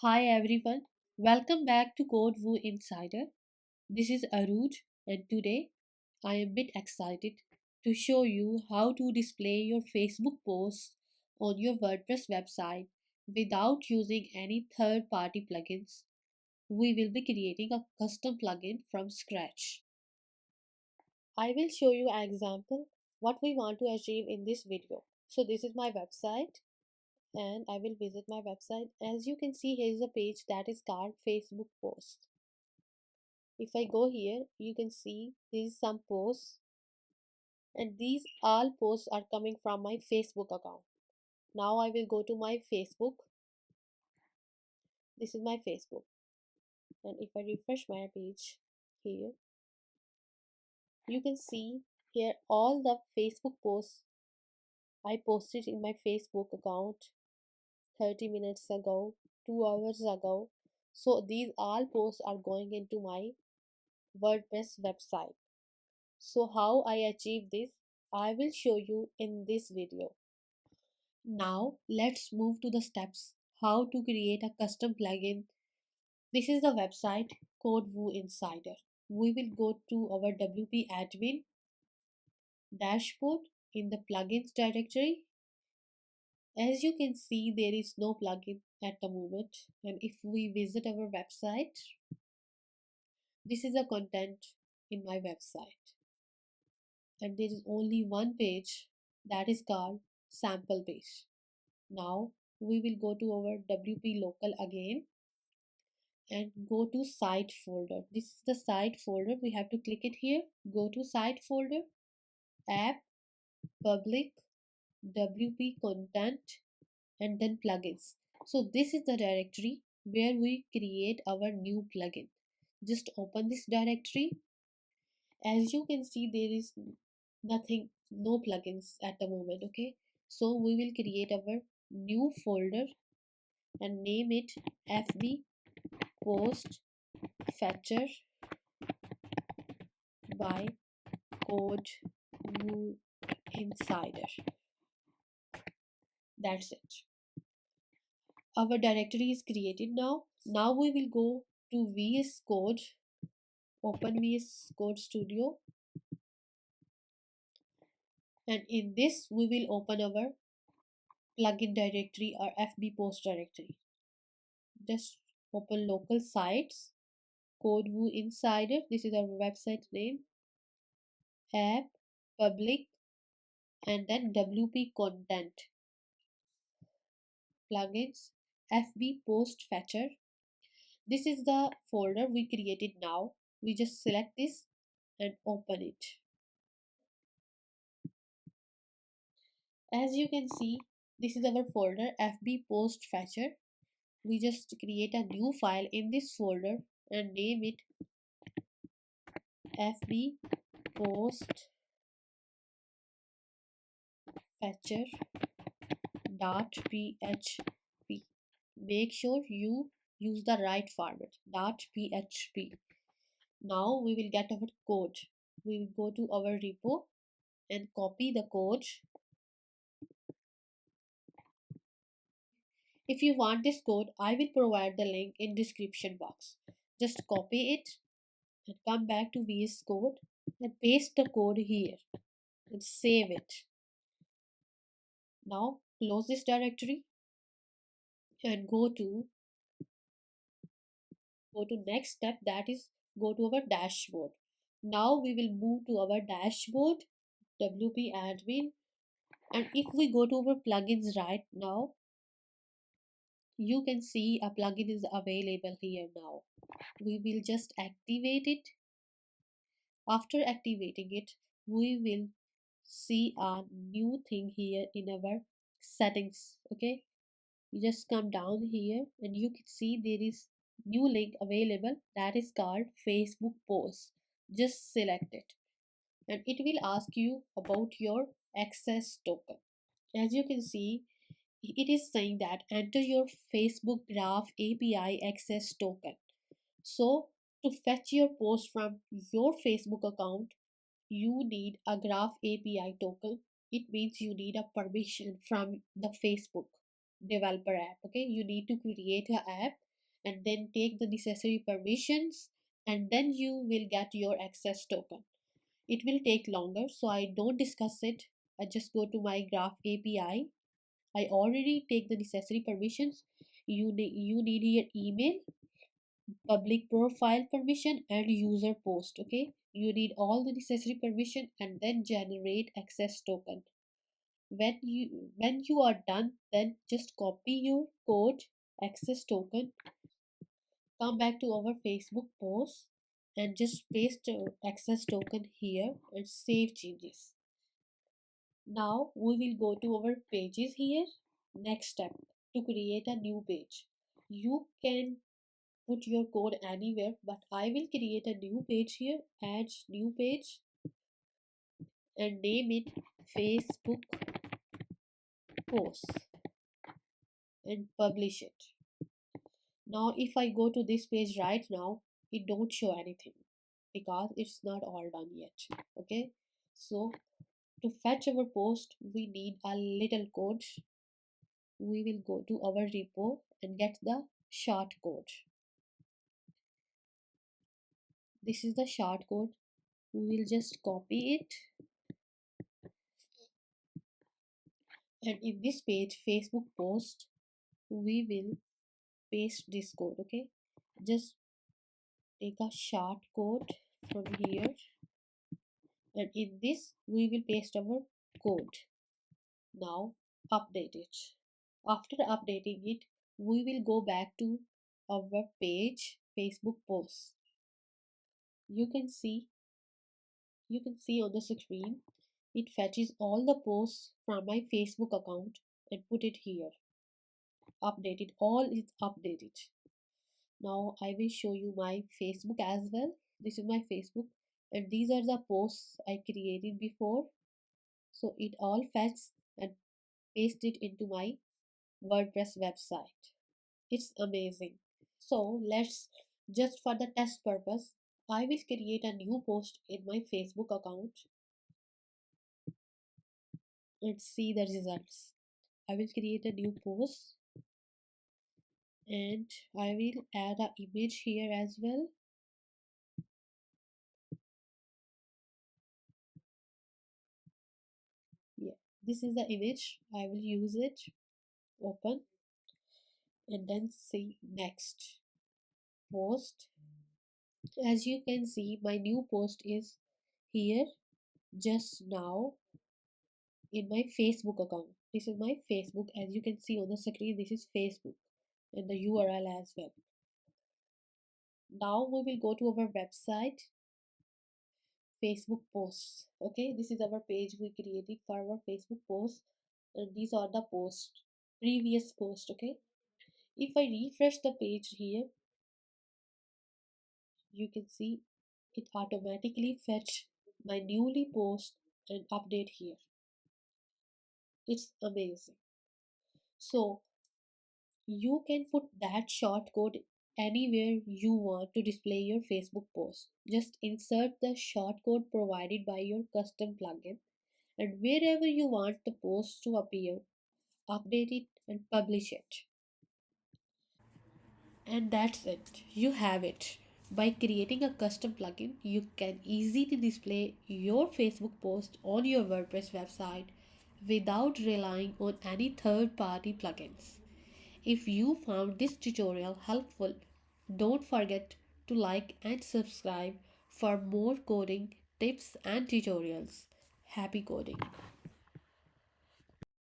Hi everyone, welcome back to Code Woo Insider. This is Urooj, and today I am a bit excited to show you how to display your Facebook posts on your WordPress website without using any third party plugins. We will be creating a custom plugin from scratch. I will show you an example what we want to achieve in this video. So this is my website and I will visit my website. As you can see, here is a page that is called Facebook posts. If I go here, you can see these some posts, and these all posts are coming from my Facebook account. Now I will go to my Facebook. This is my Facebook, and if I refresh my page here, you can see here all the Facebook posts I posted in my Facebook account 30 minutes ago, 2 hours ago. So these all posts are going into my WordPress website. So how I achieve this, I will show you in this video. Now let's move to the steps how to create a custom plugin. This is the website CodeWoo Insider. We will go to our WP admin dashboard in the plugins directory. As you can see, there is no plugin at the moment, and if we visit our website, this is the content in my website, and there is only one page that is called sample page. Now we will go to our WP local again and go to site folder. This is the site folder. We have to click it here. Go to site folder, app, public, WP content, and then plugins. So this is the directory where we create our new plugin. Just open this directory. As you can see, there is nothing, no plugins at the moment. Okay, so we will create our new folder and name it FB post fetcher by Code Woo Insider. That's it. Our directory is created now. Now we will go to VS Code. Open VS Code Studio, and in this we will open our plugin directory or FB post directory. Just open local sites, Code Woo Insider. This is our website name, app, public, and then WP content, plugins, FB post fetcher. This is the folder we created now. We just select this and open it. As you can see, this is our folder FB post fetcher. We just create a new file in this folder and name it FB post fetcher .php. Make sure you use the right format .php. Now we will get our code. We will go to our repo and copy the code. If you want this code, I will provide the link in description box. Just copy it and come back to VS Code and paste the code here and save it. Now close this directory and go to next step, that is go to our dashboard. Now we will move to our dashboard, WP admin, and if we go to our plugins right now, you can see a plugin is available here now. We will just activate it. After activating it, we will see a new thing here in our settings. Okay, you just come down here and you can see there is new link available that is called Facebook post. Just select it and it will ask you about your access token. As you can see, it is saying that enter your Facebook graph API access token. So to fetch your post from your Facebook account, you need a graph API token. It means you need a permission from the Facebook. developer app. Okay, you need to create a app and then take the necessary permissions, and then you will get your access token. It will take longer, so I don't discuss it. I just go to my graph API. I already take the necessary permissions. You need your email, public profile permission, and user post. Okay, you need all the necessary permission and then generate access token. When you are done, then just copy your code, access token, come back to our Facebook post, and just paste the access token here and save changes. Now we will go to our pages here. Next step, to create a new page. You can put your code anywhere, but I will create a new page here. Add new page and name it Facebook post and publish it. Now if I go to this page right now, it don't show anything because it's not all done yet. Okay, so to fetch our post we need a little code. We will go to our repo and get the short code. This is the short code. We will just copy it, and in this page Facebook post we will paste this code. Okay, just take a short code from here, and in this we will paste our code. Now update it. After updating it, we will go back to our page Facebook posts. You can see on the screen it fetches all the posts from my Facebook account and put it here. Updated, all is updated. Now I will show you my Facebook as well. This is my Facebook, and these are the posts I created before. So it all fetches and paste it into my WordPress website. It's amazing. So let's, just for the test purpose, I will create a new post in my Facebook account and see the results. I will create a new post and I will add an image here as well. Yeah, this is the image. I will use it. Open and then see next post. As you can see, my new post is here just now in my Facebook account. This is my Facebook. As you can see on the screen, this is Facebook and the URL as well. Now we will go to our website, Facebook posts. Okay, this is our page we created for our Facebook posts, and these are the posts, previous post. Okay, if I refresh the page here, you can see it automatically fetch my newly post and update here. It's amazing. So you can put that short code anywhere you want to display your Facebook post. Just insert the short code provided by your custom plugin, and wherever you want the post to appear, update it and publish it. And that's it. You have it. By creating a custom plugin, you can easily display your Facebook post on your WordPress website without relying on any third party plugins. If you found this tutorial helpful, don't forget to like and subscribe for more coding tips and tutorials. Happy coding!